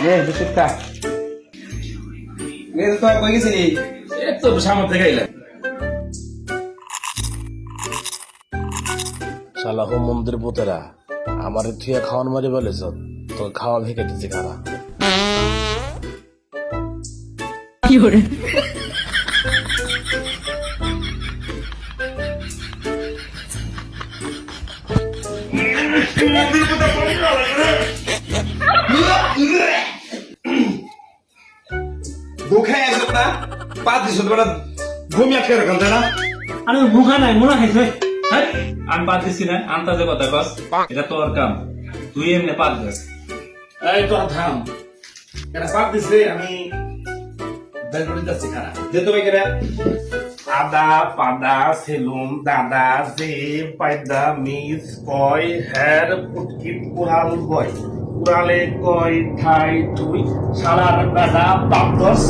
Biscuit খা। তোমার কই গেছিলি? এই তো সামনে থেকে আইলাম। শালা হো মন্দির পুতেরা আমার থুয়া খাওয়ান মারি বলেছ তো খাওয়া ভেঙে দিচ্ছে খারা দুঃখে একদম না পাঁচ দিস তোমরা ঘুমিয়ে আটকে রাখেন তাই না? আমি মুখা নাই মোনা খাইছে হ্যাঁ আমি বাদ দিছি না আন্তাজে কথা কস এটা তোর কাম তুই এমনি পাত দে এই তোরা থাম, এটা বাদ দিছে আমি বের করে দিচ্ছি খারা। দে তো ভাই কেরা আদা পাদা সেলুন দাদা যে পায়দা মিস কয় হের পুটকিট কুড়াল বয় কুড়ালে কয় ঠাই তুই সারার বেলা বাপদস